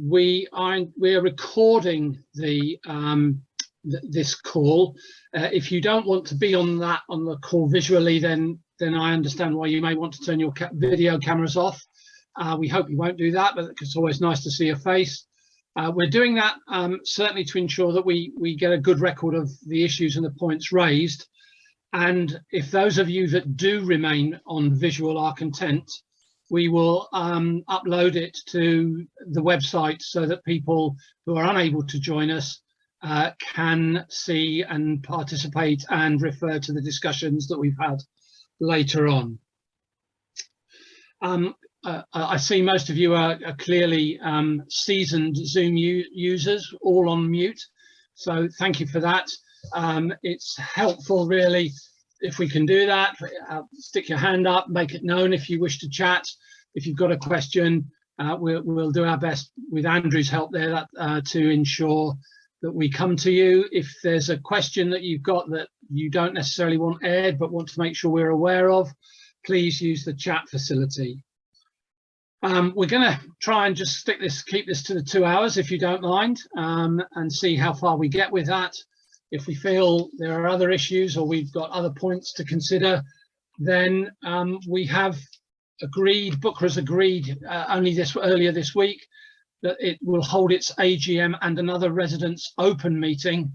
we are recording this call. If you don't want to be on the call visually, then I understand why you may want to turn your video cameras off. We hope you won't do that, but it's always nice to see your face. We're doing that certainly to ensure that we get a good record of the issues and the points raised. And if those of you that do remain on visual are content, we will upload it to the website so that people who are unable to join us can see and participate and refer to the discussions that we've had later on. I see most of you are clearly seasoned Zoom users, all on mute, so thank you for that. It's helpful really if we can do that. Stick your hand up, make it known if you wish to chat. If you've got a question, we'll do our best with Andrew's help there to ensure that we come to you. If there's a question that you've got that you don't necessarily want aired but want to make sure we're aware of, please use the chat facility. We're going to try and just keep this to the 2 hours if you don't mind, and see how far we get with that. If we feel there are other issues or we've got other points to consider, then we have agreed, BWCRA's agreed earlier this week, that it will hold its AGM and another residents open meeting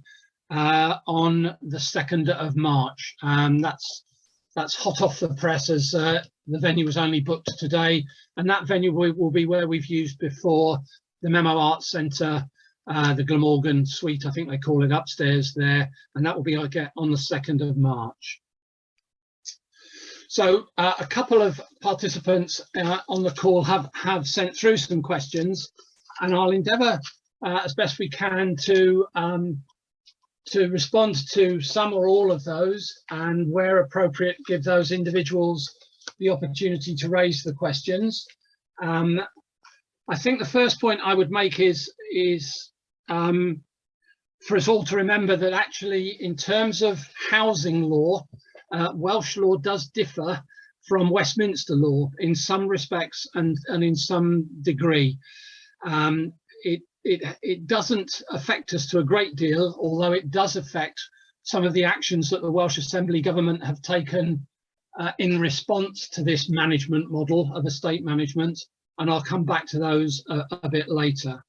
on the 2nd of March. That's hot off the press, as the venue was only booked today, and that venue will be where we've used before, the Memo Arts Centre, the Glamorgan Suite, I think they call it, upstairs there, and that will be again on the 2nd of March. So a couple of participants on the call have sent through some questions, and I'll endeavour as best we can to respond to some or all of those, and where appropriate give those individuals the opportunity to raise the questions. I think the first point I would make is for us all to remember that actually in terms of housing law, Welsh law does differ from Westminster law in some respects and in some degree. It doesn't affect us to a great deal, although it does affect some of the actions that the Welsh Assembly government have taken in response to this management model of estate management, and I'll come back to those a bit later.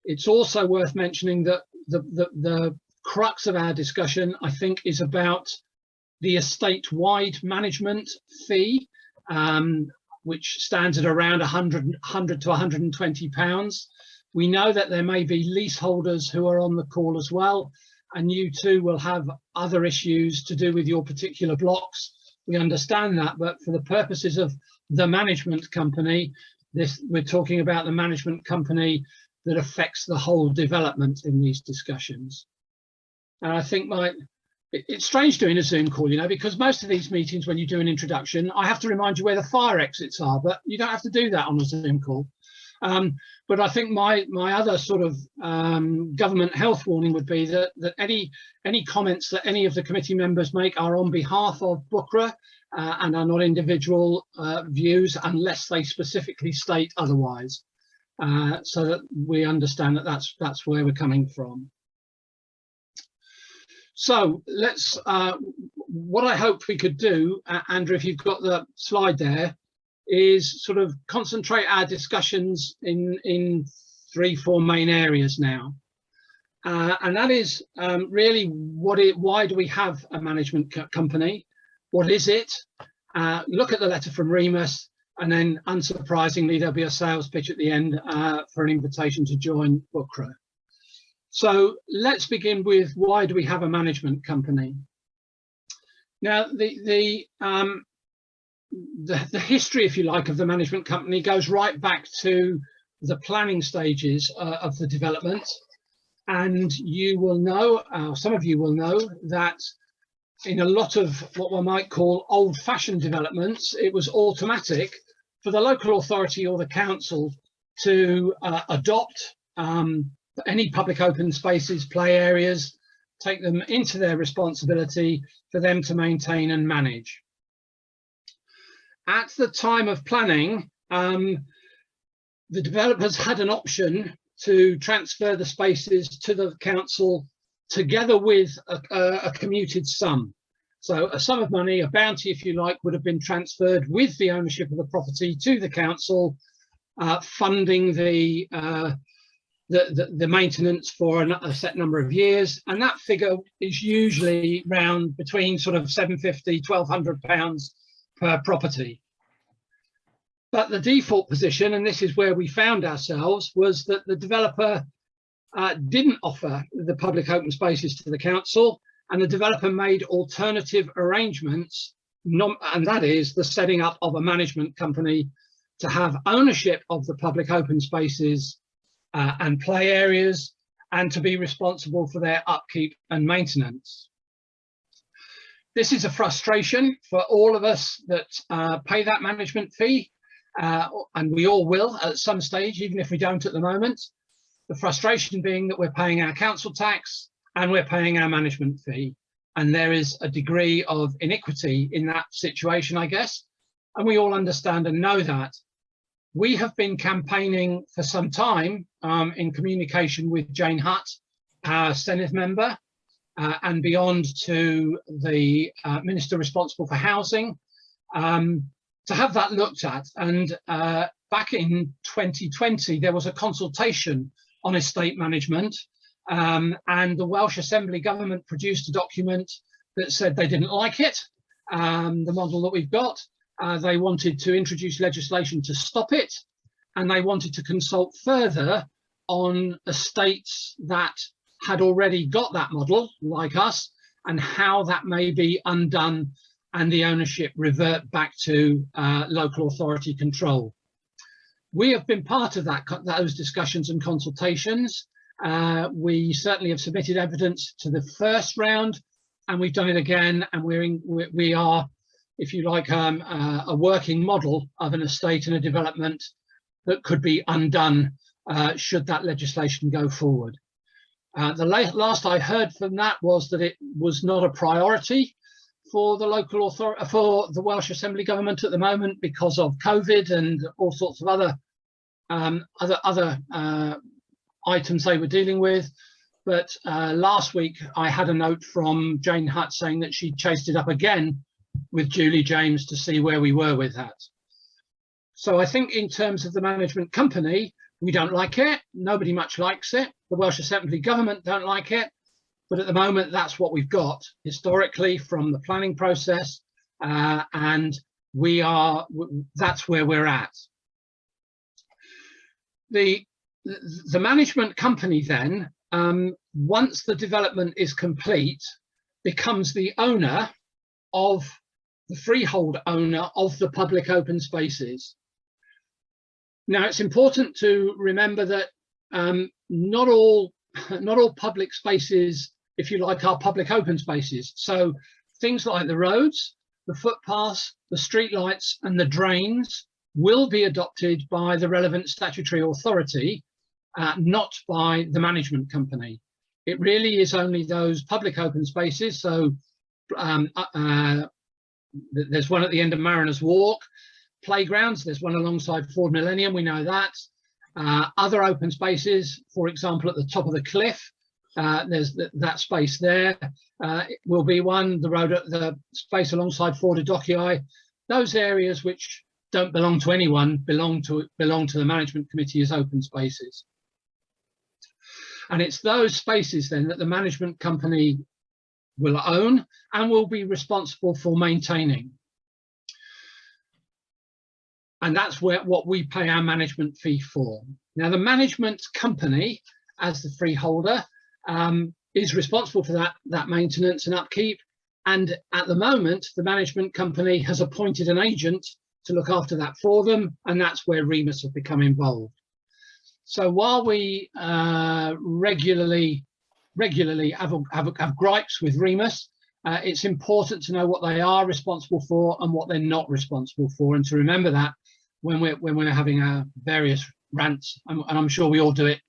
It's also worth mentioning that the crux of our discussion, I think, is about the estate-wide management fee, which stands at around £100 to £120. We know that there may be leaseholders who are on the call as well, and you too will have other issues to do with your particular blocks. We understand that, but for the purposes of the management company, we're talking about the management company that affects the whole development in these discussions. And I think it's strange doing a Zoom call, you know, because most of these meetings, when you do an introduction, I have to remind you where the fire exits are, but you don't have to do that on a Zoom call. But I think my other sort of government health warning would be that any comments that any of the committee members make are on behalf of BWCRA and are not individual views unless they specifically state otherwise, so that we understand that that's where we're coming from. So let's, what I hoped we could do, Andrew, if you've got the slide there, is sort of concentrate our discussions in 3-4 main areas now. And that is really why do we have a management company? What is it? Look at the letter from Remus, and then unsurprisingly, there'll be a sales pitch at the end for an invitation to join BWCRA. So let's begin with why do we have a management company? Now, the history, if you like, of the management company goes right back to the planning stages of the development. And you will know, some of you will know, that in a lot of what one might call old-fashioned developments, it was automatic for the local authority or the council to adopt any public open spaces, play areas, take them into their responsibility for them to maintain and manage. At the time of planning, the developers had an option to transfer the spaces to the council together with a commuted sum. So a sum of money, a bounty if you like, would have been transferred with the ownership of the property to the council, funding the maintenance for a set number of years, and that figure is usually round between sort of £750, £1,200 per property. But the default position, and this is where we found ourselves, was that the developer didn't offer the public open spaces to the council, and the developer made alternative arrangements, and that is the setting up of a management company to have ownership of the public open spaces and play areas, and to be responsible for their upkeep and maintenance. This is a frustration for all of us that pay that management fee, and we all will at some stage, even if we don't at the moment. The frustration being that we're paying our council tax and we're paying our management fee, and there is a degree of iniquity in that situation, I guess, and we all understand and know that. We have been campaigning for some time in communication with Jane Hutt, our Senedd member, and beyond to the Minister responsible for housing, to have that looked at. And back in 2020, there was a consultation on estate management, and the Welsh Assembly government produced a document that said they didn't like it, the model that we've got. They wanted to introduce legislation to stop it, and they wanted to consult further on estates that had already got that model, like us, and how that may be undone and the ownership revert back to local authority control. We have been part of those discussions and consultations. We certainly have submitted evidence to the first round, and we've done it again, and we are, if you like, a working model of an estate and a development that could be undone should that legislation go forward. The last I heard from that was that it was not a priority for the local authority, for the Welsh Assembly government at the moment, because of COVID and all sorts of other items they were dealing with. But last week I had a note from Jane Hutt saying that she chased it up again with Julie James to see where we were with that. So I think in terms of the management company, we don't like it. Nobody much likes it. The Welsh Assembly government don't like it. But at the moment, that's what we've got historically from the planning process, and that's where we're at. The management company then, once the development is complete, becomes the owner of the freehold owner of the public open spaces. Now, it's important to remember that not all public spaces, if you like, are public open spaces. So things like the roads, the footpaths, the streetlights, and the drains will be adopted by the relevant statutory authority, not by the management company. It really is only those public open spaces. So there's one at the end of Mariners Walk. Playgrounds, there's one alongside Ford Millennium, we know that. Other open spaces, for example, at the top of the cliff, there's that space there. Will be one, the road, the space alongside Ford Dockyeye. Those areas which don't belong to anyone belong to the management committee as open spaces. And it's those spaces then that the management company will own and will be responsible for maintaining. And that's what we pay our management fee for. Now, the management company, as the freeholder, is responsible for that maintenance and upkeep. And at the moment, the management company has appointed an agent to look after that for them, and that's where REMIS have become involved. So while we regularly have gripes with REMIS, it's important to know what they are responsible for and what they're not responsible for, and to remember that when we're having our various rants, and I'm sure we all do it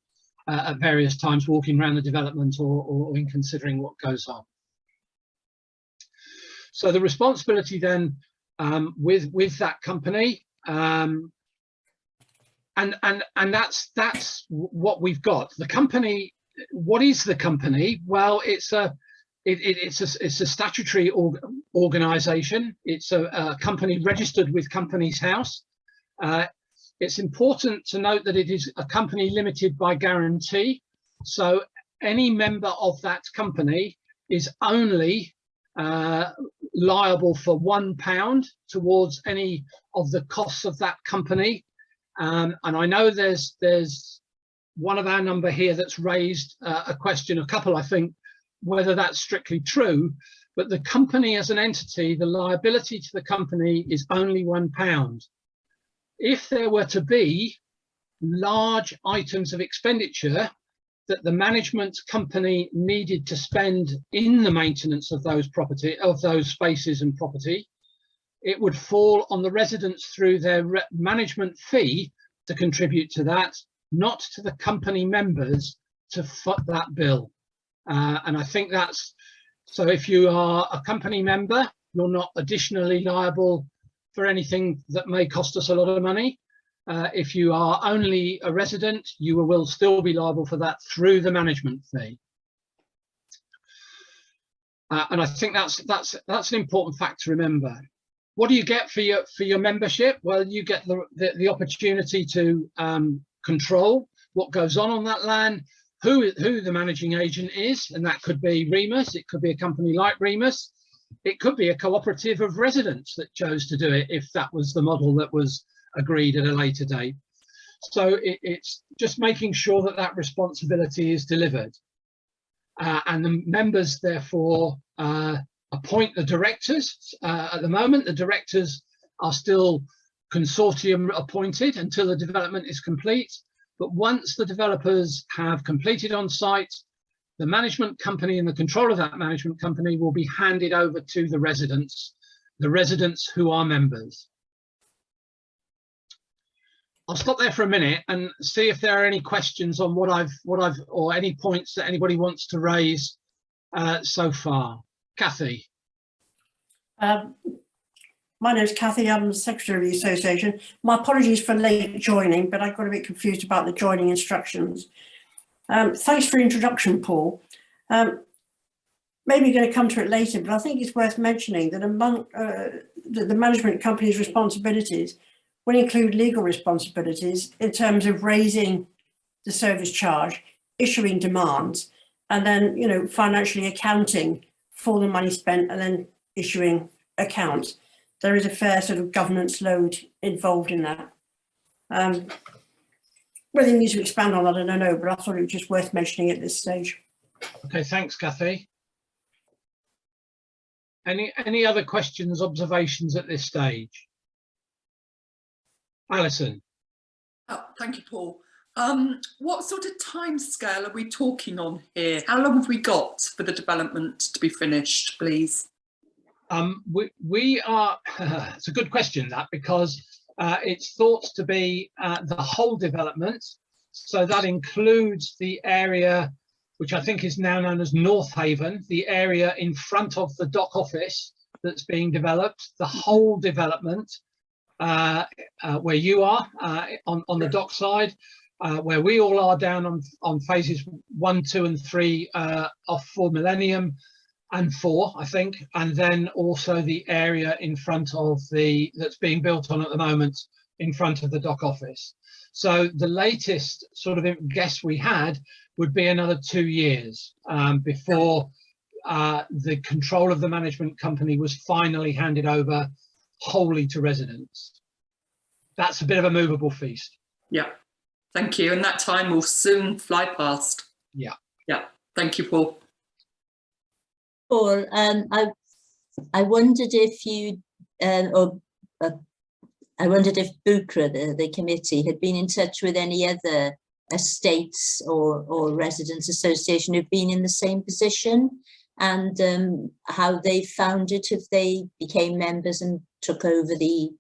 at various times, walking around the development or in considering what goes on. So the responsibility then with that company and that's what we've got. The company. What is the company? Well, it's a statutory organisation. It's a company registered with Companies House. It's important to note that it is a company limited by guarantee. So any member of that company is only liable for £1 towards any of the costs of that company. And I know there's one of our number here that's raised a question, a couple, I think, whether that's strictly true, but the company as an entity, the liability to the company is only £1. If there were to be large items of expenditure that the management company needed to spend in the maintenance of those spaces and property, it would fall on the residents through their management fee to contribute to that, not to the company members to foot that bill. And I think that's, so if you are a company member, you're not additionally liable for anything that may cost us a lot of money. If you are only a resident, you will still be liable for that through the management fee. And I think that's an important fact to remember. What do you get for your membership? Well, you get the opportunity to control what goes on that land, who the managing agent is, and that could be Remus, it could be a company like Remus, it could be a cooperative of residents that chose to do it if that was the model that was agreed at a later date. So it's just making sure that that responsibility is delivered. And the members therefore appoint the directors. At the moment, the directors are still consortium appointed until the development is complete. But once the developers have completed on site, the management company and the control of that management company will be handed over to the residents who are members. I'll stop there for a minute and see if there are any questions on what I've or any points that anybody wants to raise so far. Cathy. My name is Cathy, I'm the Secretary of the Association. My apologies for late joining, but I got a bit confused about the joining instructions. Thanks for your introduction, Paul. Maybe going to come to it later, but I think it's worth mentioning that among the management company's responsibilities will include legal responsibilities in terms of raising the service charge, issuing demands, and then, financially accounting for the money spent and then issuing accounts. There is a fair sort of governance load involved in that. Whether you need to expand on that, I don't know, but I thought it was just worth mentioning at this stage. Okay, thanks, Cathy. Any other questions, observations at this stage? Alison. Oh, thank you, Paul. What sort of timescale are we talking on here? How long have we got for the development to be finished, please? We are, it's a good question, that, because it's thought to be the whole development. So that includes the area, which I think is now known as North Haven, the area in front of the dock office that's being developed, the whole development where you are on the dock side, where we all are down on phases 1, 2 and 3 off 4 Millennium and 4, I think, and then also the area in front of that's being built on at the moment in front of the dock office. So the latest sort of guess we had would be another 2 years before the control of the management company was finally handed over wholly to residents. That's a bit of a movable feast. Yeah, thank you. And that time will soon fly past. Yeah. Yeah, thank you, Paul. Paul, I wondered if you, I wondered if BWCRA, the committee, had been in touch with any other estates or residents association who've been in the same position, and how they found it if they became members and took over the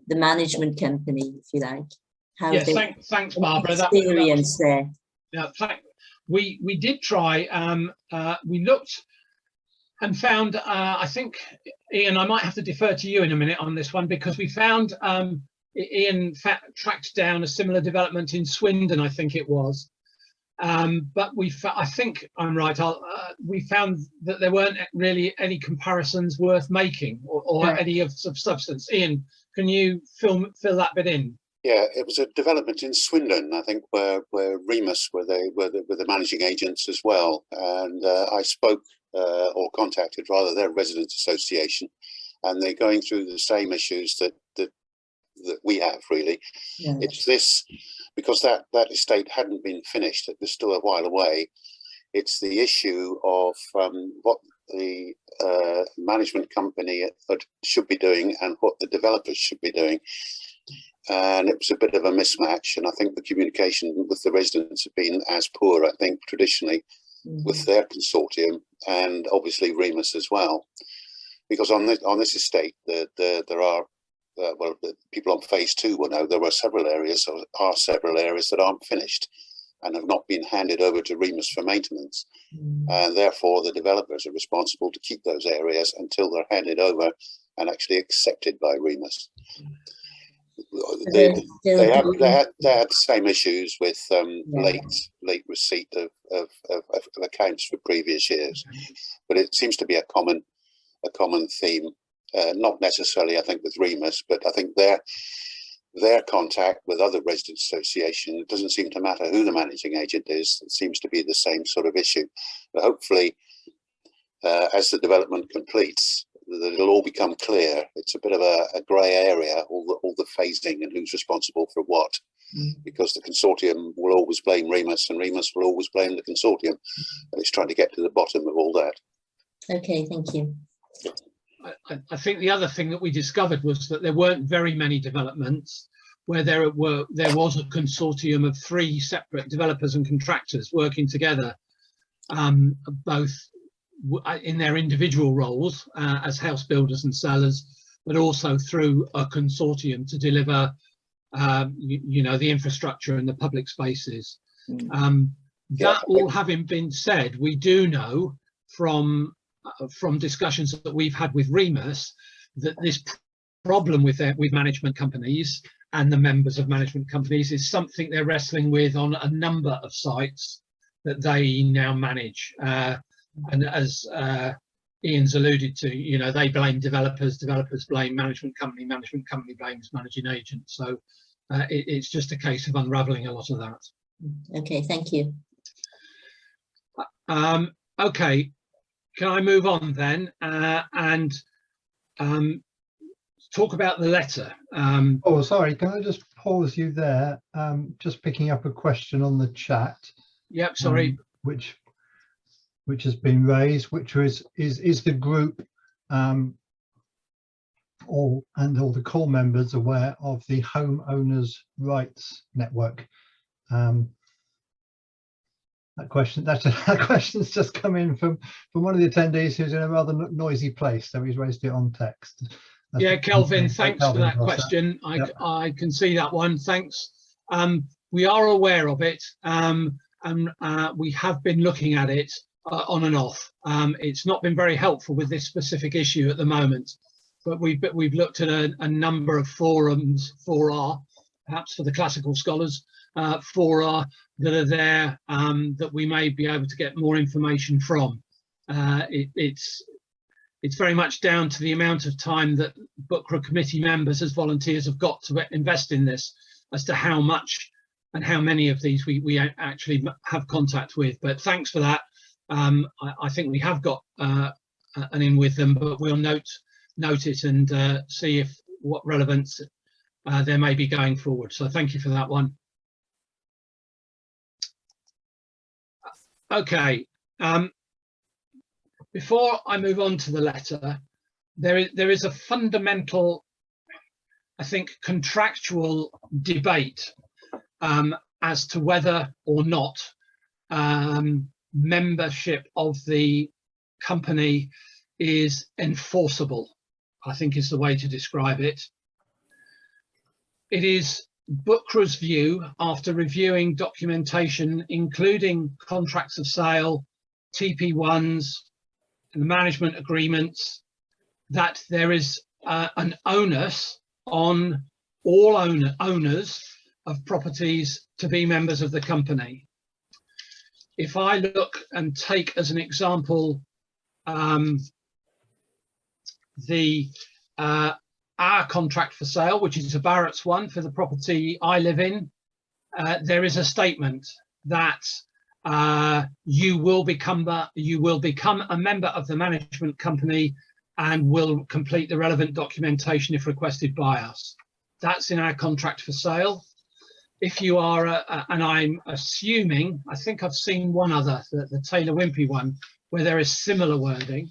management company, if you like. How yes, thanks, Barbara. Experience there. Yeah, we did try. We looked and found, I think, Ian, I might have to defer to you in a minute on this one, because we found Ian tracked down a similar development in Swindon, I think it was. But I think I'm right. We found that there weren't really any comparisons worth making, or any of substance. Ian, can you fill that bit in? Yeah, it was a development in Swindon, I think, where Remus were the managing agents as well, and I spoke or contacted rather their residents association, and they're going through the same issues that we have really. Yeah. It's this, because that estate hadn't been finished, it was still a while away. It's the issue of what the management company should be doing and what the developers should be doing. And it was a bit of a mismatch, and I think the communication with the residents have been as poor, I think, traditionally with their consortium, and obviously Remus as well. Because on this estate, there are, well, the people on phase 2 will know there are several areas that aren't finished and have not been handed over to Remus for maintenance. And therefore, the developers are responsible to keep those areas until they're handed over and actually accepted by Remus. They had the same issues with late receipt of accounts for previous years, but it seems to be a common theme. Not necessarily, I think, with Remus, but I think their contact with other resident associations, it doesn't seem to matter who the managing agent is. It seems to be the same sort of issue. But hopefully, as the development completes, that it'll all become clear. It's a bit of a grey area, all the phasing and who's responsible for what, because the consortium will always blame Remus, and Remus will always blame the consortium, and it's trying to get to the bottom of all that. Okay, thank you. I think the other thing that we discovered was that there weren't very many developments where there was a consortium of 3 separate developers and contractors working together, both in their individual roles as house builders and sellers, but also through a consortium to deliver, the infrastructure and the public spaces. That all having been said, we do know from discussions that we've had with Remus that this problem with management companies and the members of management companies is something they're wrestling with on a number of sites that they now manage. And as Ian's alluded to, they blame developers blame management company blames managing agents. So it's just a case of unraveling a lot of that. Okay, thank you. Okay, can I move on then and talk about the letter? Oh, sorry, can I just pause you there? Just picking up a question on the chat. Yep, sorry. Which has been raised, which is the group all the core members aware of the Homeowners Rights Network? That question's just come in from one of the attendees who's in a rather noisy place, so he's raised it on text. Yeah, Kelvin, thanks for that question. I can see that one. Thanks. We are aware of it, and we have been looking at it on and off. It's not been very helpful with this specific issue at the moment, but we've looked at a number of forums, perhaps for the classical scholars, fora that are there, that we may be able to get more information from. It's very much down to the amount of time that BWCRA committee members as volunteers have got to invest in this as to how much and how many of these we actually have contact with. But thanks for that. I think we have got an in with them, but we'll note it and see what relevance there may be going forward. So thank you for that one. Okay. Before I move on to the letter, there is a fundamental, I think, contractual debate as to whether or not membership of the company is enforceable, I think is the way to describe it. It is BWCRA's view, after reviewing documentation, including contracts of sale, TP1s, and management agreements, that there is an onus on all owners of properties to be members of the company. If I look and take as an example our contract for sale, which is a Barrett's one for the property I live in, there is a statement that you will become a member of the management company and will complete the relevant documentation if requested by us. That's in our contract for sale. If you are, and I'm assuming, I think I've seen one other, the Taylor Wimpey one, where there is similar wording.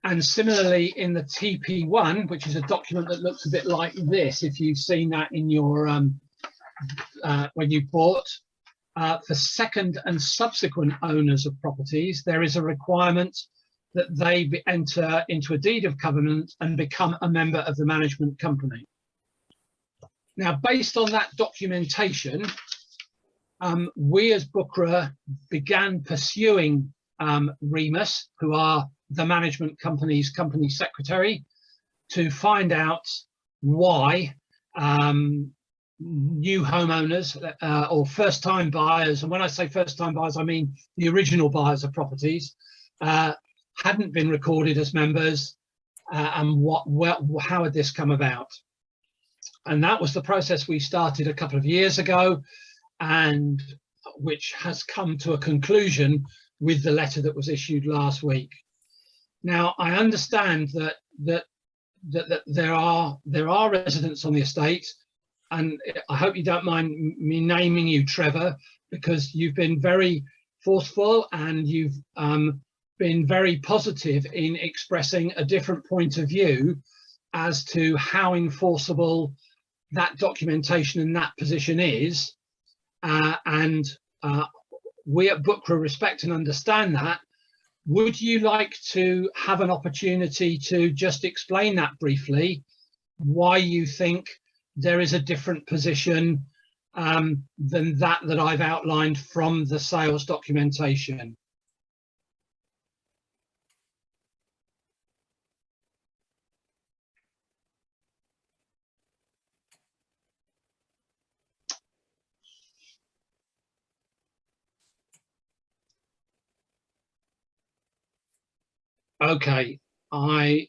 And similarly in the TP1, which is a document that looks a bit like this, if you've seen that in your, when you bought, for second and subsequent owners of properties, there is a requirement that they enter into a deed of covenant and become a member of the management company. Now, based on that documentation, we as BWCRA began pursuing Remus, who are the management company's company secretary, to find out why new homeowners or first-time buyers, and when I say first-time buyers, I mean the original buyers of properties, hadn't been recorded as members, and how had this come about? And that was the process we started a couple of years ago, and which has come to a conclusion with the letter that was issued last week. Now, I understand that there are residents on the estate, and I hope you don't mind me naming you, Trevor, because you've been very forceful and you've been very positive in expressing a different point of view as to how enforceable that documentation and that position is. We at BWCRA respect and understand that. Would you like to have an opportunity to just explain that briefly, why you think there is a different position than that I've outlined from the sales documentation? Okay, I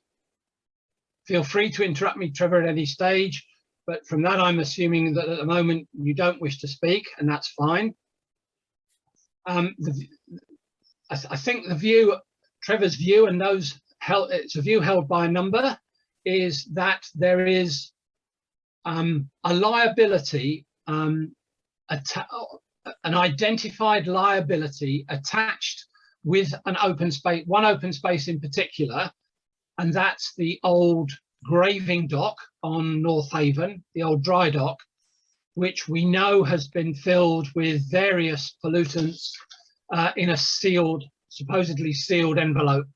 feel free to interrupt me, Trevor, at any stage, but from that I'm assuming that at the moment you don't wish to speak, and that's fine. I think the view, Trevor's view, and it's a view held by a number, is that there is a liability, an identified liability attached with an open space, one open space in particular, and that's the old graving dock on North Haven, the old dry dock, which we know has been filled with various pollutants in a supposedly sealed envelope.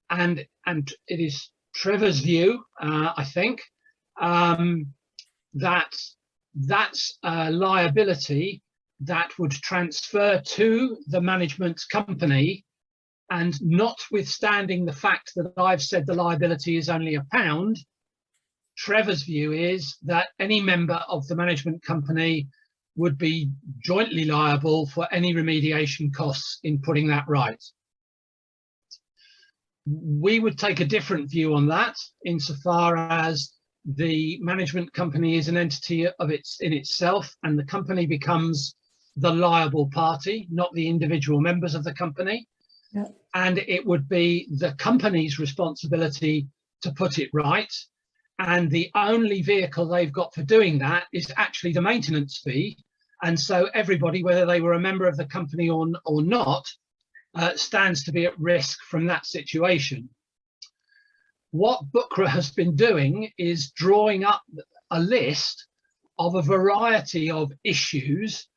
And it is Trevor's view, I think, that that's a liability that would transfer to the management company, and notwithstanding the fact that I've said the liability is only £1, Trevor's view is that any member of the management company would be jointly liable for any remediation costs in putting that right. We would take a different view on that, insofar as the management company is an entity in itself, and the company becomes the liable party, not the individual members of the company. Yeah. And it would be the company's responsibility to put it right. And the only vehicle they've got for doing that is actually the maintenance fee. And so everybody, whether they were a member of the company or not, stands to be at risk from that situation. What BWCRA has been doing is drawing up a list of a variety of issues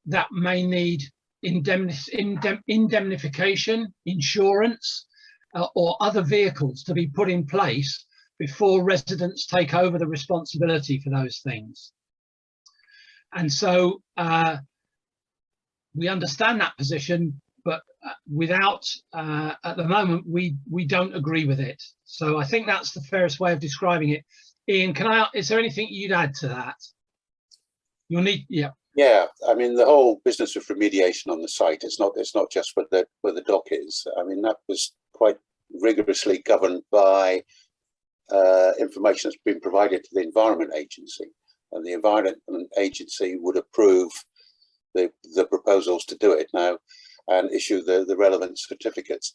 that may need indemnification, insurance, or other vehicles to be put in place before residents take over the responsibility for those things. And so we understand that position, but without, at the moment, we don't agree with it. So I think that's the fairest way of describing it. Ian, is there anything you'd add to that? You'll need, yeah. Yeah, I mean, the whole business of remediation on the site, it's not just where the dock is. I mean, that was quite rigorously governed by information that's been provided to the Environment Agency, and the Environment Agency would approve the proposals to do it now and issue the relevant certificates.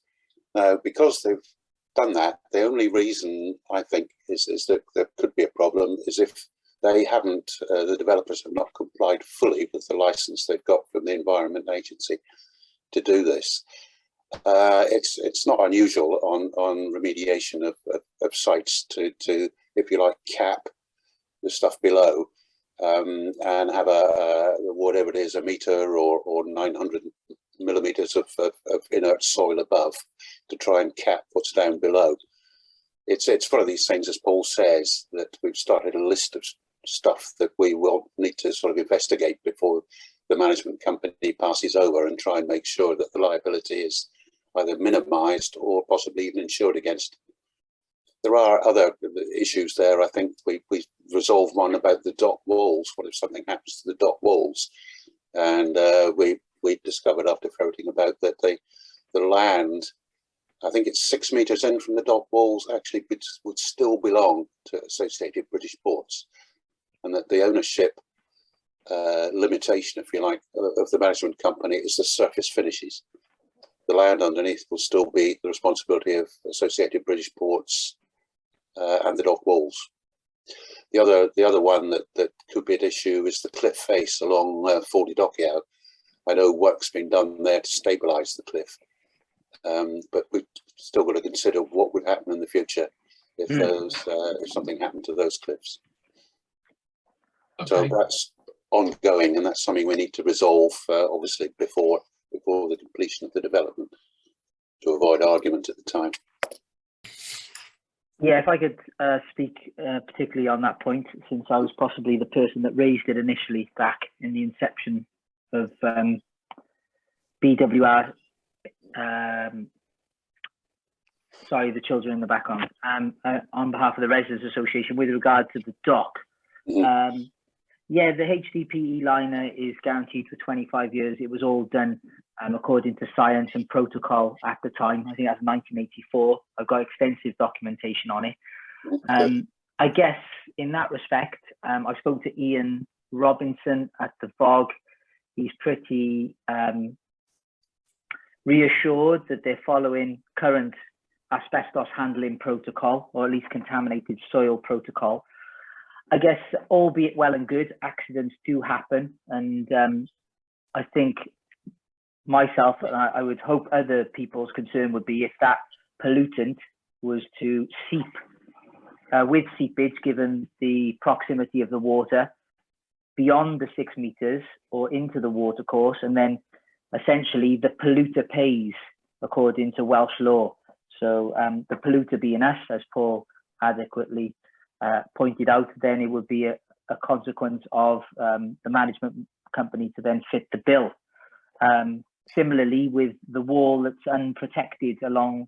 Now, because they've done that, the only reason I think is that there could be a problem is if they haven't, the developers have not complied fully with the license they've got from the Environment Agency to do this. It's not unusual on remediation of sites to, if you like, cap the stuff below and have a whatever it is, a metre or 900 millimetres of inert soil above to try and cap what's down below. It's one of these things, as Paul says, that we've started a list of stuff that we will need to sort of investigate before the management company passes over and try and make sure that the liability is either minimised or possibly even insured against. There are other issues there. I think we resolved one about the dock walls. What if something happens to the dock walls? And we discovered after ferreting about that the land, I think it's 6 metres in from the dock walls, actually would still belong to Associated British Ports, and that the ownership limitation, if you like, of the management company is the surface finishes. The land underneath will still be the responsibility of Associated British Ports and the dock walls. The other one that could be an issue is the cliff face along Fordy Dockyard. I know work's been done there to stabilise the cliff, but we've still got to consider what would happen in the future if if something happened to those cliffs. Okay. So that's ongoing, and that's something we need to resolve, obviously, before the completion of the development, to avoid argument at the time. Yeah, if I could speak particularly on that point, since I was possibly the person that raised it initially back in the inception of BWR, sorry, the children in the background, on behalf of the Residents Association with regard to the dock. Mm-hmm. Yeah, the HDPE liner is guaranteed for 25 years. It was all done according to science and protocol at the time. I think that's 1984. I've got extensive documentation on it. I guess in that respect, I spoke to Ian Robinson at the VOG. He's pretty reassured that they're following current asbestos handling protocol, or at least contaminated soil protocol. I guess, albeit well and good, accidents do happen. And I think myself, and I would hope other people's concern would be if that pollutant was to seep with seepage, given the proximity of the water, beyond the 6 meters or into the watercourse, and then essentially the polluter pays according to Welsh law. So the polluter being us, as Paul adequately pointed out, then it would be a consequence of the management company to then fit the bill. Similarly, with the wall that's unprotected along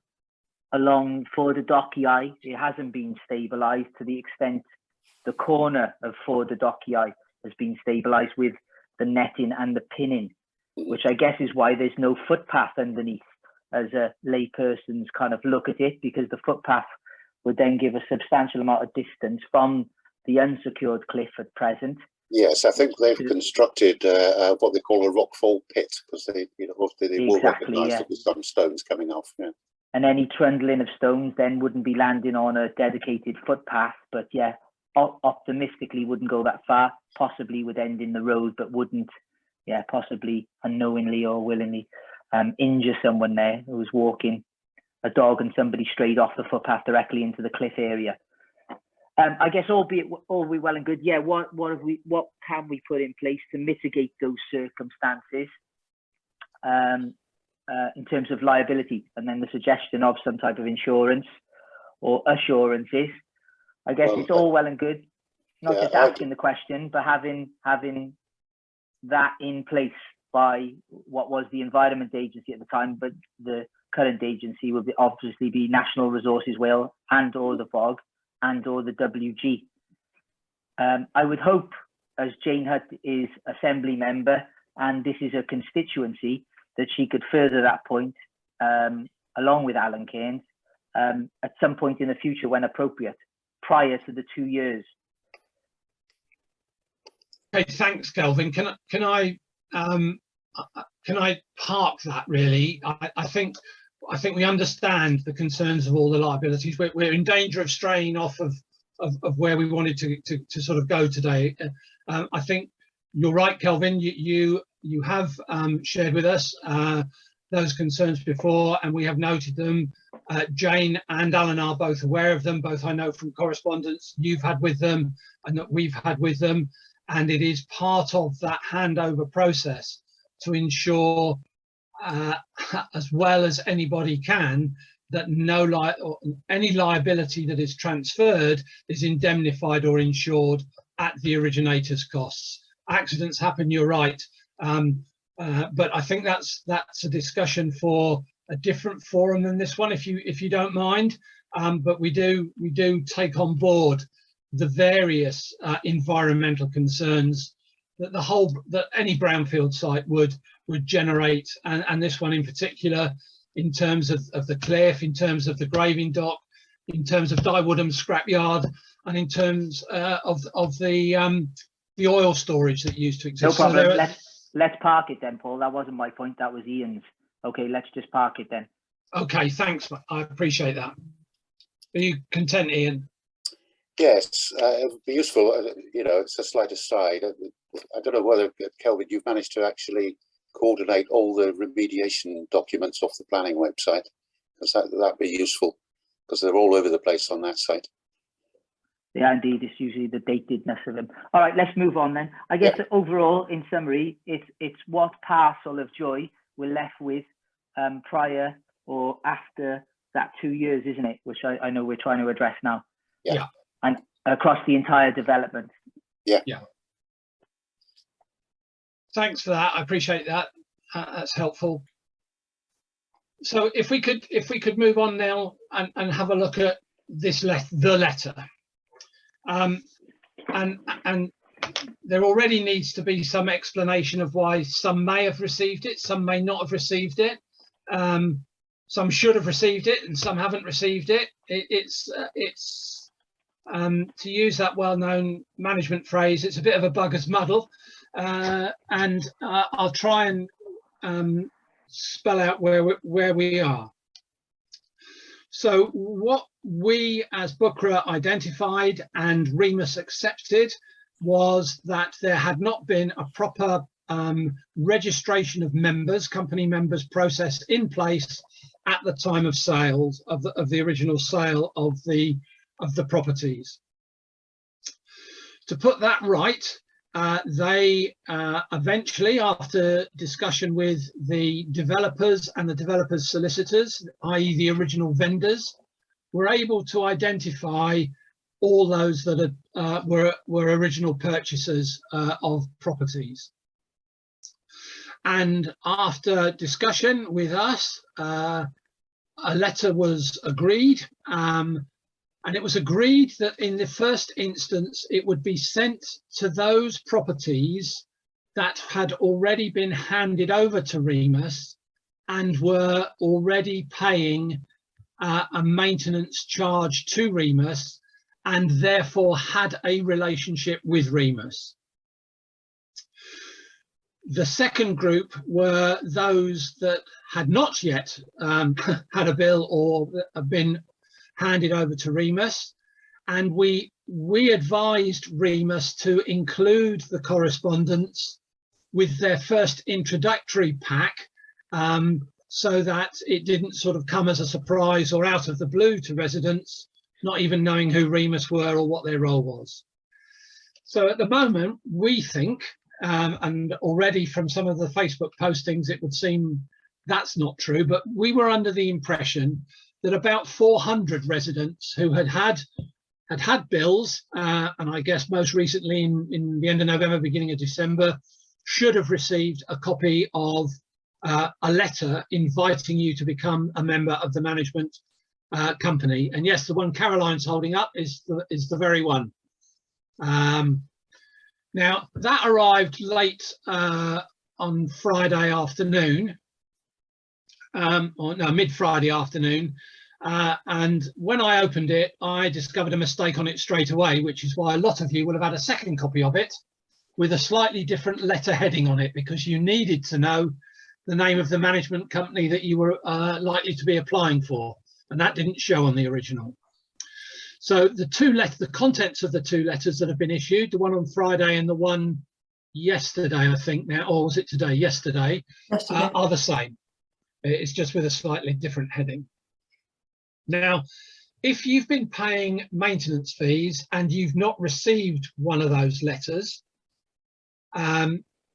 Fordy Dockyard, it hasn't been stabilised to the extent the corner of Fordy Dockyard has been stabilised with the netting and the pinning, which I guess is why there's no footpath underneath, as a layperson's kind of look at it, because the footpath would then give a substantial amount of distance from the unsecured cliff at present. Yes, I think they've constructed what they call a rockfall pit, because they will recognise that there's some stones coming off. Yeah. And any trundling of stones then wouldn't be landing on a dedicated footpath, but yeah, optimistically wouldn't go that far, possibly would end in the road, but wouldn't, yeah, possibly unknowingly or willingly injure someone there who was walking, a dog and somebody strayed off the footpath directly into the cliff area. I guess all be well and good. Yeah, what can we put in place to mitigate those circumstances in terms of liability, and then the suggestion of some type of insurance or assurances. I guess it's all well and good, not just asking the question, but having that in place by what was the Environment Agency at the time, but the current agency would obviously be National Resources Wales and or the VOG and or the WG, I would hope, as Jane Hutt is Assembly member and this is a constituency, that she could further that point along with Alan Cairns at some point in the future when appropriate, prior to the 2 years. Okay, thanks, Kelvin. Can I park that really? I think we understand the concerns of all the liabilities. We're in danger of straying off of where we wanted to sort of go today. I think you're right, Kelvin. You have shared with us those concerns before, and we have noted them. Jane and Alan are both aware of them. Both I know from correspondence you've had with them and that we've had with them. And it is part of that handover process to ensure, as well as anybody can, that any liability that is transferred is indemnified or insured at the originator's costs. Accidents happen, you're right, but I think that's a discussion for a different forum than this one, if you don't mind. But we do take on board the various environmental concerns that any brownfield site would generate, and this one in particular, in terms of the cliff, in terms of the graving dock, in terms of Dyewoodham scrapyard, and in terms of the oil storage that used to exist. No problem. So let's park it then, Paul. That wasn't my point. That was Ian's. Okay, let's just park it then. Okay, thanks. I appreciate that. Are you content, Ian? Yes, it would be useful. You know, it's a slight aside. I don't know whether, Kelvin, you've managed to actually coordinate all the remediation documents off the planning website, because that'd be useful, because they're all over the place on that site. Yeah, indeed. It's usually the datedness of them. All right, let's move on then. I guess overall, in summary, it's what parcel of joy we're left with prior or after that 2 years, isn't it? Which I know we're trying to address now. Yeah. And across the entire development. Yeah. Thanks for that. I appreciate that. That's helpful. So if we could move on now and have a look at this the letter. And there already needs to be some explanation of why some may have received it, some may not have received it. Some should have received it and some haven't received it. It's to use that well-known management phrase, it's a bit of a bugger's muddle. And I'll try and spell out where we are. So what we as BWCRA identified and Remus accepted was that there had not been a proper registration of members, company members process in place at the time of sales of the original sale of the properties. To put that right, they eventually, after discussion with the developers and the developers' solicitors, i.e. the original vendors, were able to identify all those that were original purchasers of properties. And after discussion with us, a letter was agreed, and it was agreed that in the first instance, it would be sent to those properties that had already been handed over to Remus and were already paying a maintenance charge to Remus and therefore had a relationship with Remus. The second group were those that had not yet had a bill or been handed over to Remus, and we advised Remus to include the correspondence with their first introductory pack, so that it didn't sort of come as a surprise or out of the blue to residents, not even knowing who Remus were or what their role was. So at the moment, we think, and already from some of the Facebook postings, it would seem that's not true, but we were under the impression that about 400 residents who had bills, and I guess most recently in the end of November, beginning of December, should have received a copy of a letter inviting you to become a member of the management company. And yes, the one Caroline's holding up is the very one. Now, that arrived late on Friday afternoon, or no, mid-Friday afternoon. And when I opened it, I discovered a mistake on it straight away, which is why a lot of you will have had a second copy of it with a slightly different letter heading on it, because you needed to know the name of the management company that you were likely to be applying for, and that didn't show on the original. So the contents of the two letters that have been issued, the one on Friday and the one yesterday, I think now, or was it today? Yesterday, are the same. It's just with a slightly different heading. Now, if you've been paying maintenance fees and you've not received one of those letters,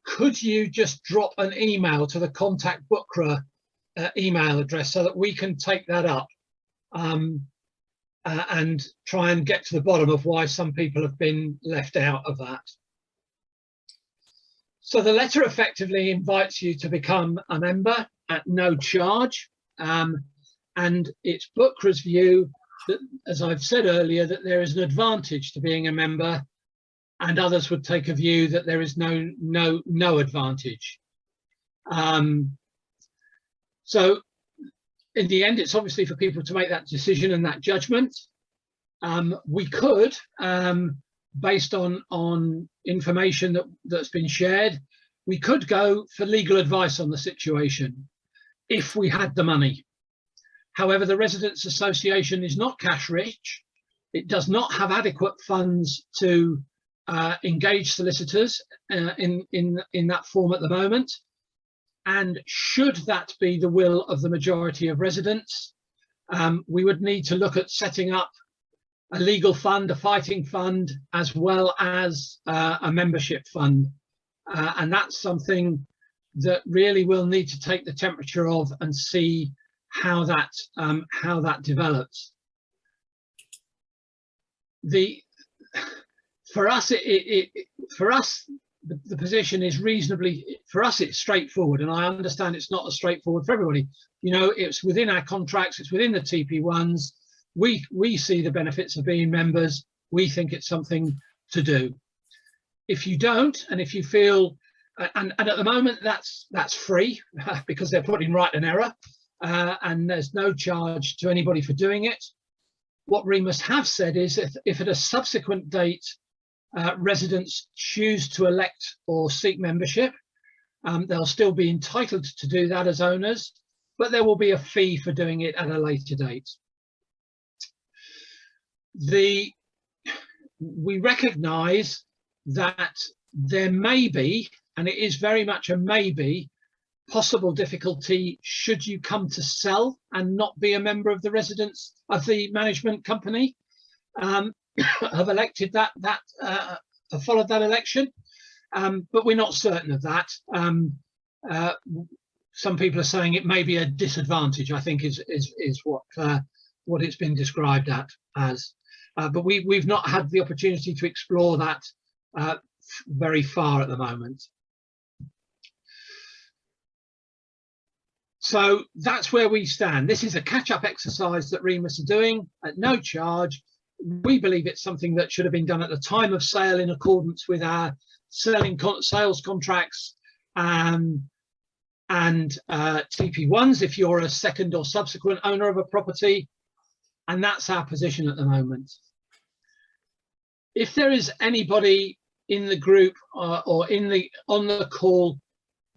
could you just drop an email to the contact BWCRA email address so that we can take that up and try and get to the bottom of why some people have been left out of that? So the letter effectively invites you to become a member at no charge, and it's BWCRA's view that, as I've said earlier, that there is an advantage to being a member, and others would take a view that there is no advantage. So in the end, it's obviously for people to make that decision and that judgment. We could, based on information that's been shared, we could go for legal advice on the situation if we had the money. However, the Residents Association is not cash rich. It does not have adequate funds to engage solicitors in that form at the moment. And should that be the will of the majority of residents, we would need to look at setting up a legal fund, a fighting fund, as well as a membership fund. And that's something that really we'll need to take the temperature of and see how that develops. For us, the position is reasonably, for us it's straightforward, and I understand it's not as straightforward for everybody. You know, it's within our contracts, it's within the TP1s. We see the benefits of being members. We think it's something to do. If you don't, and if you feel, and at the moment that's free because they're putting right an error, and there's no charge to anybody for doing it. What Remus have said is if at a subsequent date residents choose to elect or seek membership, they'll still be entitled to do that as owners, but there will be a fee for doing it at a later date. We recognise that there may be, and it is very much a maybe, possible difficulty should you come to sell and not be a member of the residents of the management company, have elected have followed that election, but we're not certain of that. Some people are saying it may be a disadvantage, I think is what it's been described as, but we've not had the opportunity to explore that very far at the moment. So that's where we stand. This is a catch-up exercise that Remus are doing at no charge. We believe it's something that should have been done at the time of sale in accordance with our sales contracts and TP1s if you're a second or subsequent owner of a property. And that's our position at the moment. If there is anybody in the group or on the call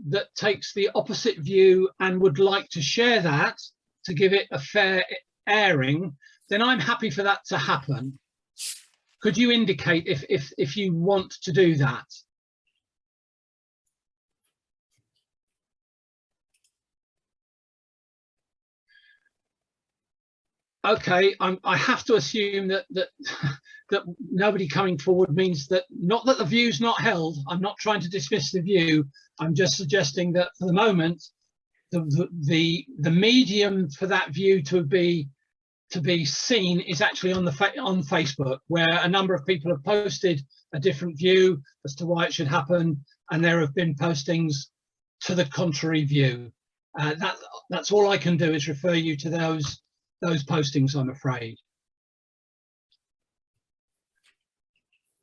that takes the opposite view and would like to share that to give it a fair airing, then I'm happy for that to happen. Could you indicate if you want to do that? Okay, I have to assume that nobody coming forward means that, not that the view's not held. I'm not trying to dismiss the view. I'm just suggesting that for the moment, the medium for that view to be seen is actually on Facebook, where a number of people have posted a different view as to why it should happen, and there have been postings to the contrary view. That's all I can do, is refer you to those postings, I'm afraid.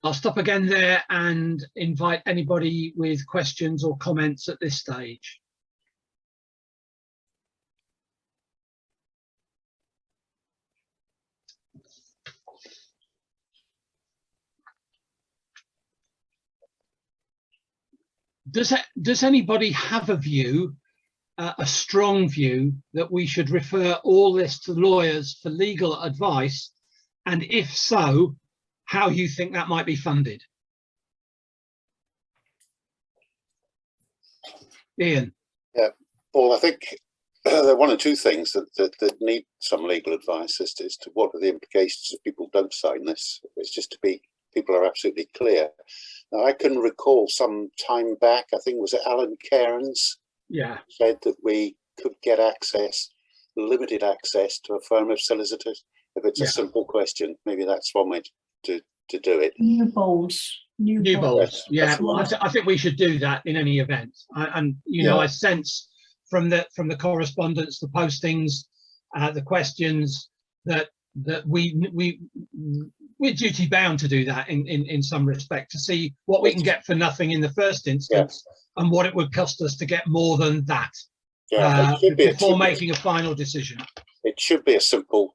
I'll stop again there and invite anybody with questions or comments at this stage. Does anybody have a view, a strong view, that we should refer all this to lawyers for legal advice? And if so, how you think that might be funded? Ian. Yeah, Paul, I think there are one or two things that need some legal advice as to what are the implications if people don't sign this. It's just to be, people are absolutely clear. Now, I can recall some time back, I think was it Alan Cairns? Yeah. Said that we could get access, limited access to a firm of solicitors if it's a simple question. Maybe that's one way to do it. Newbolds. Yeah, I think we should do that in any event. And you know, I sense from the correspondence, the postings, the questions that we're duty bound to do that in some respect, to see what we can get for nothing in the first instance, and what it would cost us to get more than that, before making a final decision. It should be a simple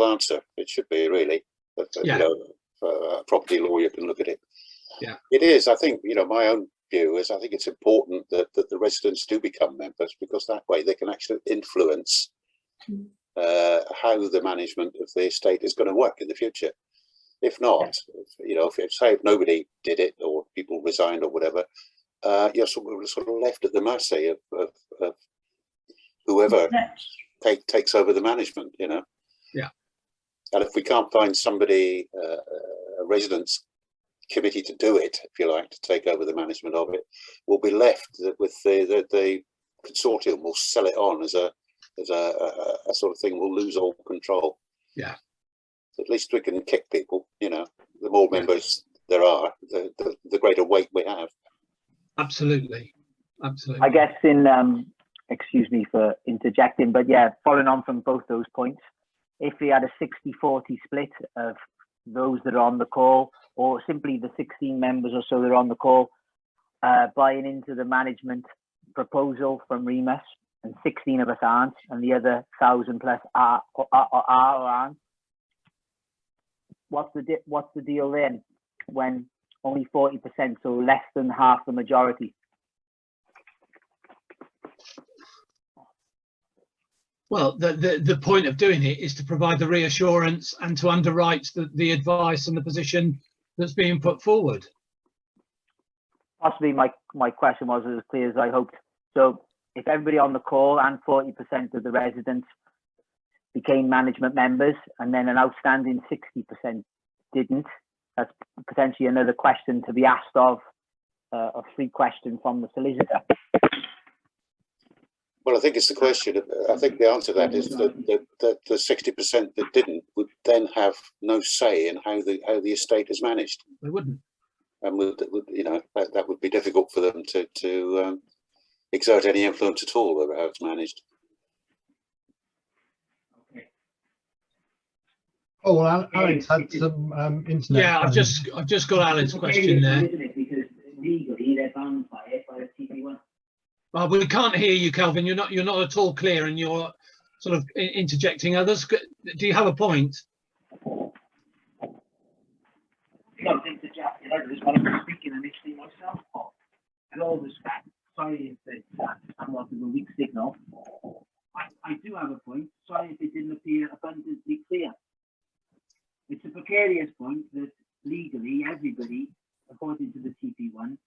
answer. It should be, really. But, you know, a property lawyer can look at it. Yeah, it is. I think, you know, my own view is I think it's important that the residents do become members, because that way they can actually influence how the management of the estate is going to work in the future. If not, you know, if nobody did it, or people resigned or whatever, you're sort of left at the mercy of whoever takes over the management, you know. Yeah. And if we can't find somebody, a residents committee to do it, if you like, to take over the management of it, we'll be left with the consortium will sell it on as a sort of thing. We'll lose all control. Yeah. At least we can kick people, you know. The more members there are, the greater weight we have. Absolutely. Absolutely. I guess excuse me for interjecting, but yeah, following on from both those points, if we had a 60-40 split of those that are on the call, or simply the 16 members or so that are on the call, buying into the management proposal from Remus, and 16 of us aren't, and the other 1,000 plus are or aren't, what's the deal then when only 40%, so less than half the majority? Well, the point of doing it is to provide the reassurance and to underwrite the advice and the position that's being put forward. Possibly my question wasn't as clear as I hoped. So if everybody on the call and 40% of the residents became management members, and then an outstanding 60% didn't, that's potentially another question to be asked of 3 questions from the solicitor. Well, I think it's the question. I think the answer to that is that the 60% that didn't would then have no say in how the estate is managed. They wouldn't, and would you know, that would be difficult for them to exert any influence at all over how it's managed. Okay. Oh, well, Alex had some internet. Yeah, I've just got Alan's question there. Isn't it? Because legally they're bound by it by the TP1. Well, we can't hear you, Kelvin. You're not at all clear, and you're sort of interjecting others. Do you have a point? Not interjecting others, but I'm speaking initially myself. With all respect, sorry if it's somewhat of a weak signal. I do have a point. Sorry if it didn't appear abundantly clear. It's a precarious point that legally everybody, according to the TP1,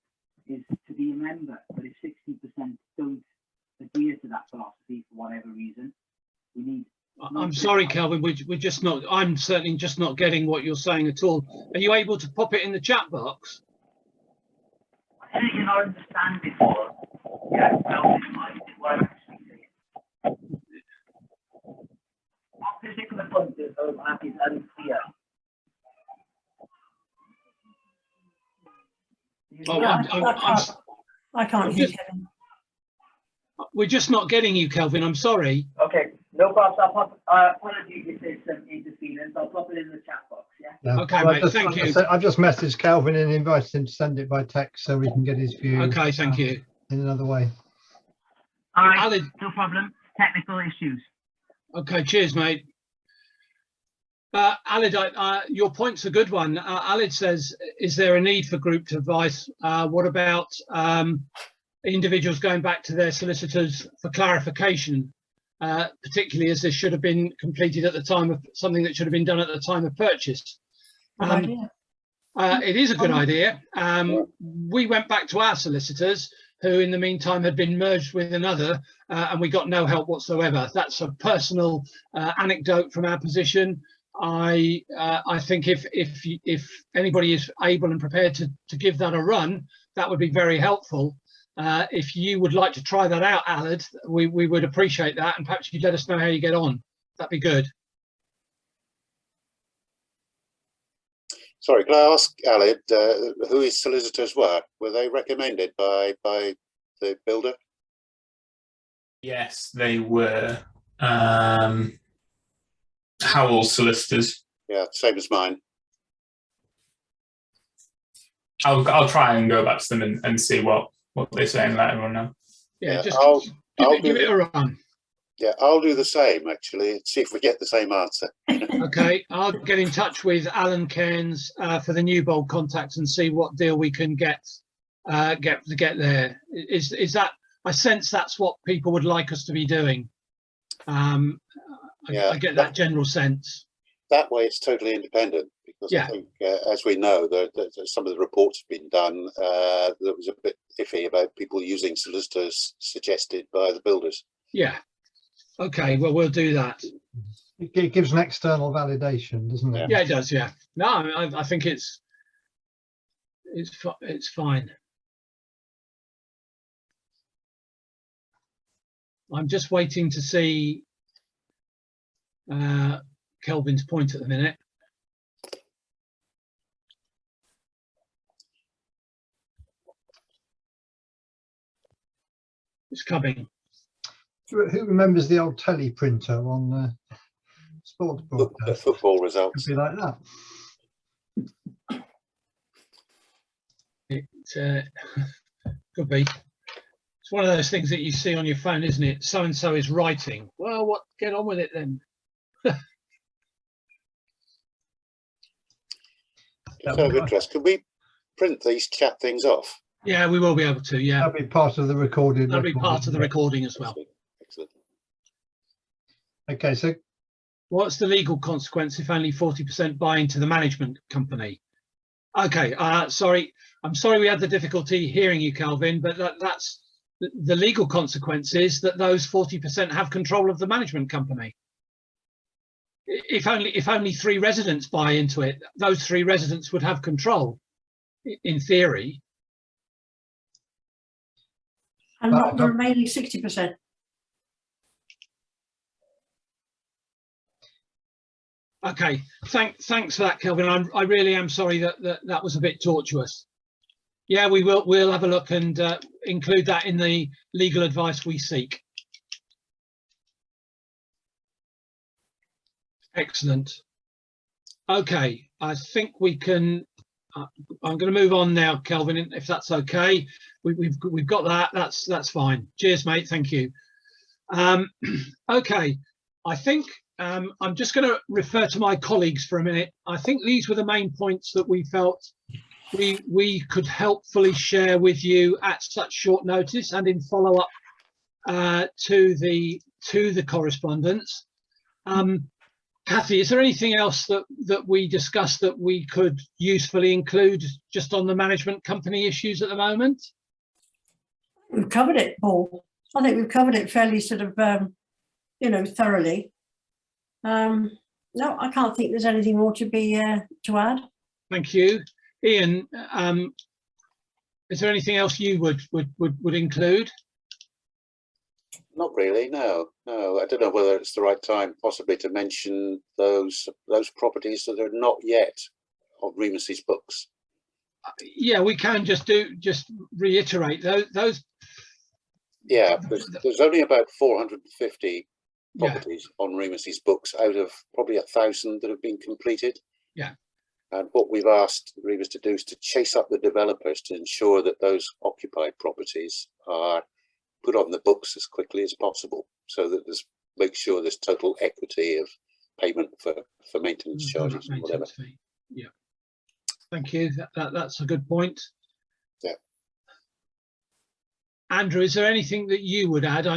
is to be a member, but if 60% don't adhere to that philosophy for whatever reason, we need. I'm sorry, Kelvin, we're just not. I'm certainly just not getting what you're saying at all. Are you able to pop it in the chat box? I think you're not understanding what. Yeah, no, what I'm actually saying. What particular point is unclear? Oh, I can't hear Kevin. We're just not getting you, Kelvin. I'm sorry. Okay, No problem. I'll pop, apologies if there's some interference. I'll pop it in the chat box. Yeah. Okay, well, mate, thank you. I've just messaged Calvin and invited him to send it by text so we can get his view. Okay, thank you. In another way. All right. Alid, No problem. Technical issues. okay, cheers, mate. Alid, your point's a good one. Alid says, is there a need for group advice? What about individuals going back to their solicitors for clarification, particularly as this should have been completed at the time of something that should have been done at the time of purchase? Good idea. It is a good idea. We went back to our solicitors, who in the meantime had been merged with another, and we got no help whatsoever. That's a personal anecdote from our position. I think if anybody is able and prepared to give that a run, that would be very helpful. If you would like to try that out, Alid, we would appreciate that, and perhaps you'd let us know how you get on. That'd be good. Sorry, can I ask Alid who his solicitors were? Were they recommended by the builder? Yes, they were. Howell solicitors. Yeah, same as mine. I'll try and go back to them and see what they say and let everyone know. Yeah, just give it a run. Yeah, I'll do the same actually. See if we get the same answer. Okay, I'll get in touch with Alan Cairns for the Newbold contacts and see what deal we can get there. Is that, I sense that's what people would like us to be doing. I get that general sense. That way it's totally independent, because I think, as we know, some of the reports have been done that was a bit iffy about people using solicitors suggested by the builders. Yeah. Okay, well, we'll do that. It gives an external validation, doesn't it? Yeah, it does. Yeah. No, I think it's fine. I'm just waiting to see Kelvin's point at the minute. It's coming. Who remembers the old telly printer on the sports broadcast? The football results. Could be like that. It could be. It's one of those things that you see on your phone, isn't it? So and so is writing. Well, what? Get on with it then. Just out of interest, can we print these chat things off? Yeah, we will be able to. Yeah, That'll be part of the recorded. that'll be part of the recording as well. Excellent. Okay, so What's the legal consequence if only 40% buy into the management company? Okay, sorry. I'm sorry we had the difficulty hearing you, Calvin, but that's the legal consequence is that those 40% have control of the management company. If only 3 residents buy into it, those 3 residents would have control, in theory. And not the remaining 60%. Okay, thanks for that, Kelvin. I really am sorry that was a bit tortuous. Yeah, we'll have a look and include that in the legal advice we seek. Excellent. Okay, I think we can. I'm going to move on now, Kelvin, if that's okay. We've got that. That's fine. Cheers, mate. Thank you. Okay, I think I'm just going to refer to my colleagues for a minute. I think these were the main points that we felt we could helpfully share with you at such short notice and in follow up to the correspondence. Cathy, is there anything else that we discussed that we could usefully include just on the management company issues at the moment? We've covered it, Paul. I think we've covered it fairly sort of, thoroughly. No, I can't think there's anything more to be to add. Thank you. Ian, is there anything else you would include? Not really, no. I don't know whether it's the right time possibly to mention those properties that are not yet on Remus's books. Yeah, we can just reiterate those. Yeah, there's only about 450 properties on Remus's books out of probably 1,000 that have been completed. Yeah. And what we've asked Remus to do is to chase up the developers to ensure that those occupied properties are put on the books as quickly as possible, so that there's make sure there's total equity of payment for maintenance charges and whatever. Fee. Yeah. Thank you. That's a good point. Yeah. Andrew, is there anything that you would add?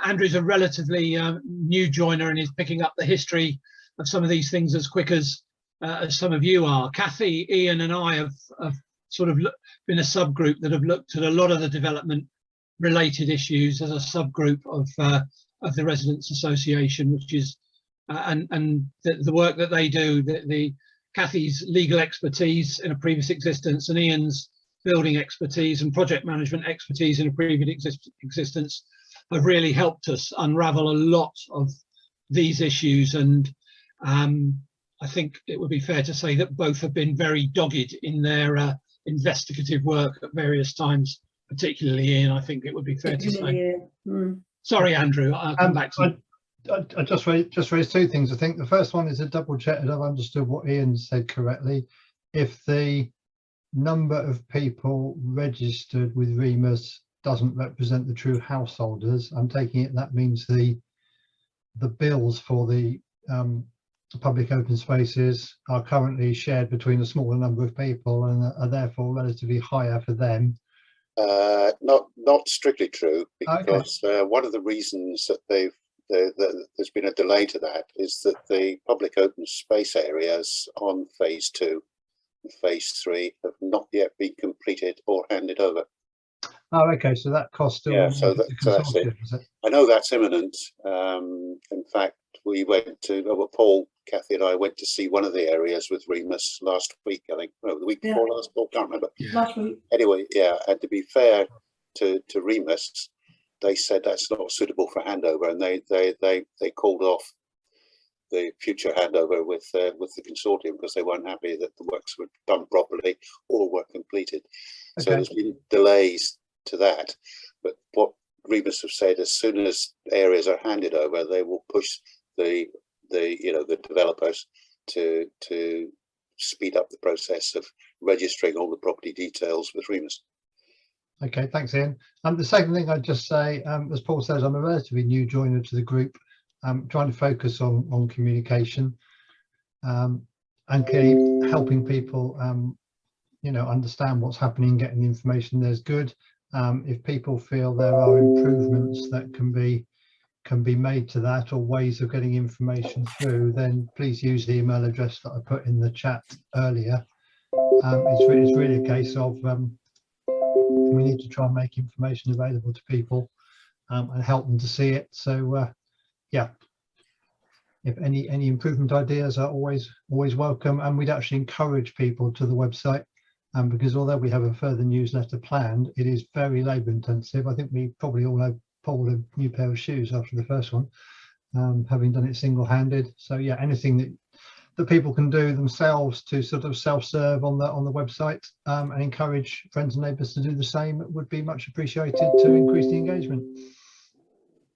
Andrew's a relatively new joiner and is picking up the history of some of these things as quick as some of you are. Cathy, Ian and I have sort of been a subgroup that have looked at a lot of the development related issues as a subgroup of the Residents Association, which is and the work that they do, the Cathy's legal expertise in a previous existence and Ian's building expertise and project management expertise in a previous existence have really helped us unravel a lot of these issues. And I think it would be fair to say that both have been very dogged in their investigative work at various times, particularly Ian. I think it would be fair to say. Sorry, Andrew, I'll come back to you. I just raised two things. I think the first one is a double check that I've understood what Ian said correctly. If the number of people registered with Remus doesn't represent the true householders, I'm taking it that means the bills for the public open spaces are currently shared between a smaller number of people and are therefore relatively higher for them. Not strictly true, because one of the reasons that there's been a delay to that is that the public open space areas on phase 2 and phase 3 have not yet been completed or handed over. Oh, okay, so that cost still. Yeah, so that's it. I know that's imminent. In fact, we went to Paul, Cathy and I went to see one of the areas with Remus last week, I think. No, the week before last, I can't remember. Last week. Anyway, yeah, and to be fair to Remus, they said that's not suitable for handover, and they called off the future handover with the consortium because they weren't happy that the works were done properly or were completed. Okay. So there's been delays to that, but what Remus have said, as soon as areas are handed over, they will push the developers to speed up the process of registering all the property details with Remus. Okay, thanks, Ian. The second thing I'd just say, as Paul says, I'm a relatively new joiner to the group. I'm trying to focus on communication and keep helping people, understand what's happening, getting the information there's good. If people feel there are improvements that can be made to that, or ways of getting information through, then please use the email address that I put in the chat earlier. It's really a case of we need to try and make information available to people and help them to see it. So yeah, if any improvement ideas are always welcome, and we'd actually encourage people to the website, because although we have a further newsletter planned, it is very labour intensive. I think we probably all have Paul a new pair of shoes after the first one, having done it single-handed. So yeah, anything that people can do themselves to sort of self-serve on the website and encourage friends and neighbours to do the same would be much appreciated to increase the engagement.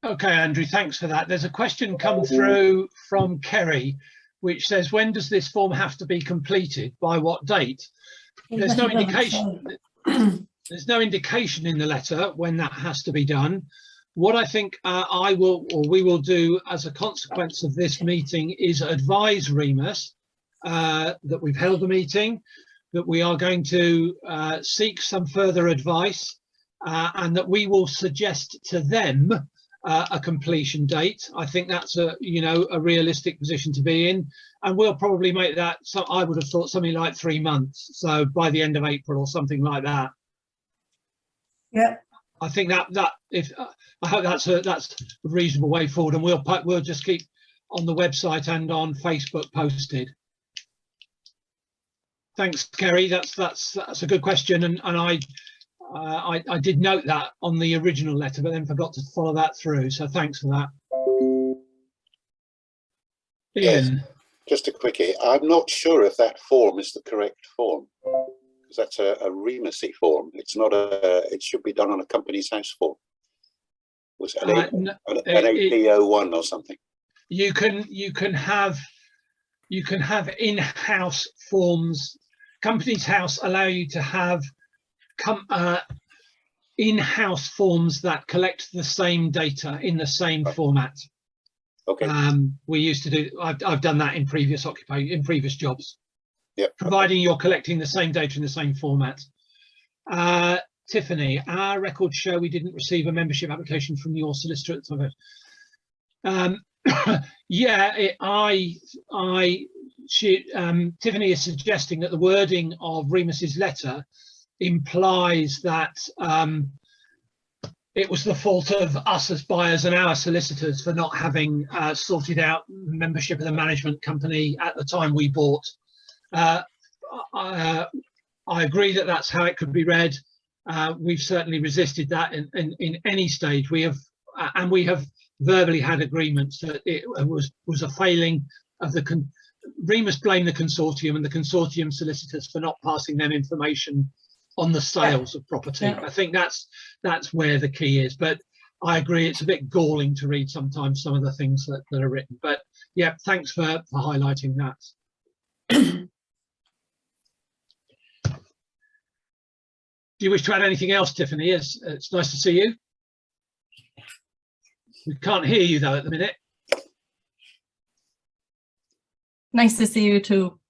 Okay, Andrew, thanks for that. There's a question come through from Kerry, which says, when does this form have to be completed? By what date? There's no indication. There's no indication in the letter when that has to be done. What I think we will do as a consequence of this meeting is advise Remus that we've held a meeting, that we are going to seek some further advice, and that we will suggest to them a completion date. I think that's a realistic position to be in, and we'll probably make that. So I would have thought something like 3 months. So by the end of April or something like that. Yeah. I think I hope that's a reasonable way forward, and we'll just keep on the website and on Facebook posted. Thanks, Kerry. That's a good question, and I did note that on the original letter, but then forgot to follow that through. So thanks for that. Ian. Yes, just a quickie. I'm not sure if that form is the correct form, because that's a Remusy form. It's not it should be done on a company's house form. Was it an APO1 or something? You can have in-house forms. Companies House allow you to have in-house forms that collect the same data in the same format. Okay. We used to do. I've done that in previous jobs. Yeah. Providing you're collecting the same data in the same format. Tiffany, our records show we didn't receive a membership application from your solicitor at the time. Tiffany is suggesting that the wording of Remus's letter implies that it was the fault of us as buyers and our solicitors for not having sorted out membership of the management company at the time we bought. I agree that that's how it could be read. We've certainly resisted that in any stage. We have verbally had agreements that it was a failing of the Remus blamed the consortium and the consortium solicitors for not passing them information on the sales of property. Yeah. I think that's where the key is. But I agree, it's a bit galling to read sometimes some of the things that are written. But yeah, thanks for highlighting that. Do you wish to add anything else, Tiffany? It's nice to see you. We can't hear you though at the minute. Nice to see you too.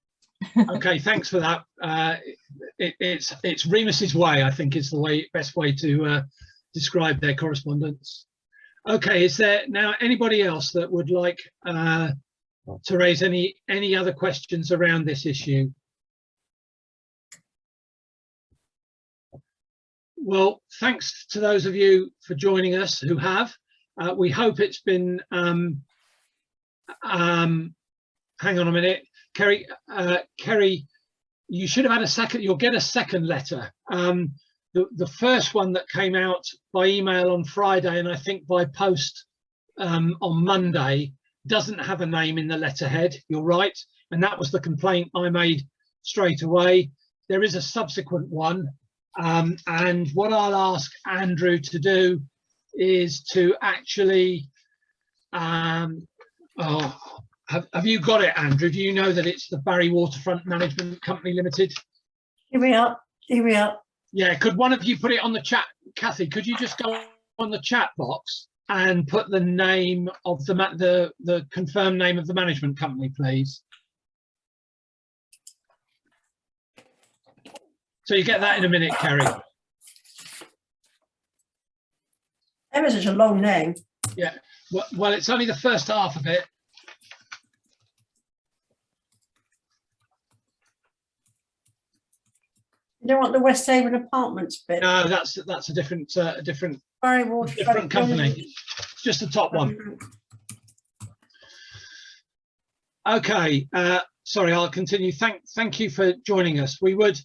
Okay, thanks for that. It's Remus's way, I think, is the best way to describe their correspondence. Okay, is there now anybody else that would like to raise any other questions around this issue? Well, thanks to those of you for joining us who have. We hope it's been, hang on a minute, Kerry, you should have had a second, you'll get a second letter. The first one that came out by email on Friday and I think by post on Monday doesn't have a name in the letterhead, you're right, and that was the complaint I made straight away. There is a subsequent one. And what I'll ask Andrew to do is to actually, have you got it, Andrew? Do you know that it's the Barry Waterfront Management Company Limited? Here we are. Yeah, could one of you put it on the chat? Cathy, could you just go on the chat box and put the name of the confirmed name of the management company, please? So you get that in a minute, Kerry. That was such a long name. Yeah, well, it's only the first half of it. You don't want the West Haven Apartments bit? No, that's a different Barry Waterfront company. It's just the top one. Okay, sorry, I'll continue. Thank you for joining us. We would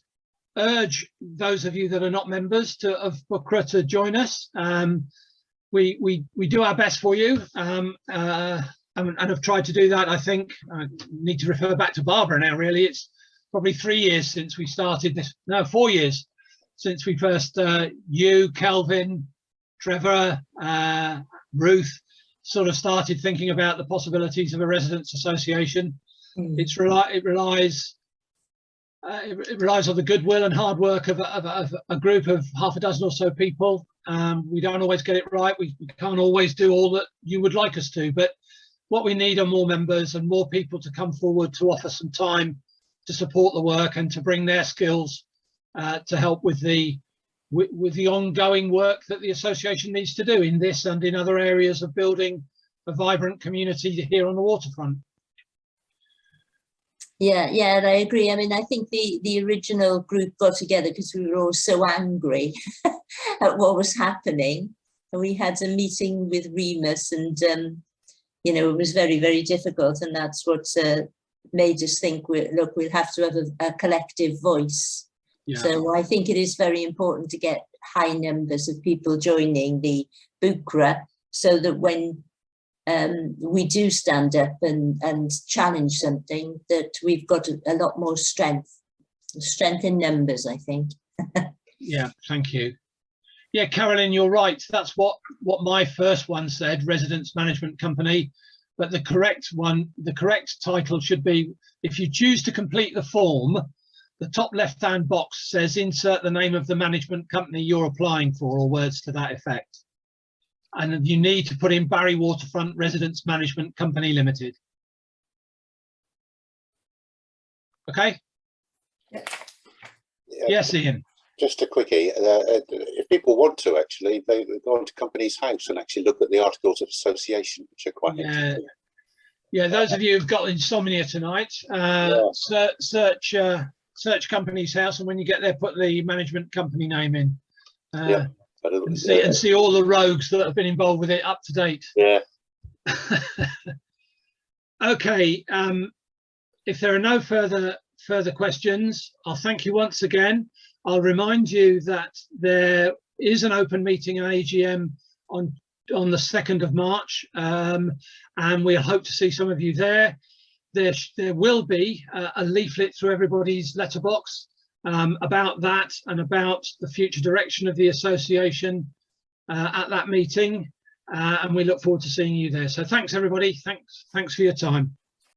urge those of you that are not members of BWCRA to join us. We do our best for you and have tried to do that. I think I need to refer back to Barbara now, really. It's probably 3 years since we started this, no, 4 years since we first, you, Kelvin, Trevor, Ruth, sort of started thinking about the possibilities of a residents association. It relies on the goodwill and hard work of a group of half a dozen or so people. We don't always get it right. We can't always do all that you would like us to, but what we need are more members and more people to come forward to offer some time to support the work and to bring their skills to help with the ongoing work that the association needs to do in this and in other areas of building a vibrant community here on the waterfront. Yeah, I agree. I mean, I think the original group got together because we were all so angry at what was happening. And we had a meeting with Remus and, you know, it was very, very difficult. And that's what made us think, look, we'll have to have a collective voice. Yeah. So I think it is very important to get high numbers of people joining the BWCRA so that when we do stand up and challenge something, that we've got a lot more strength in numbers, I think. Yeah, thank you. Yeah, Carolyn, you're right. That's what my first one said, residence management company. But the correct one, the correct title should be, if you choose to complete the form, the top left-hand box says insert the name of the management company you're applying for, or words to that effect. And you need to put in Barry Waterfront Residence Management Company Limited. Okay? Yeah. Yes, Ian. Just a quickie. If people want to, actually, they go onto Companies House and actually look at the Articles of Association, which are quite interesting. Yeah, those of you who've got insomnia tonight, search Companies House, and when you get there, put the management company name in, and see all the rogues that have been involved with it up to date. Yeah. Okay. If there are no further questions, I'll thank you once again. I'll remind you that there is an open meeting, an AGM on the 2nd of March, and we'll hope to see some of you there. There will be a leaflet through everybody's letterbox about that and about the future direction of the association at that meeting, and we look forward to seeing you there. So thanks everybody. Thanks for your time.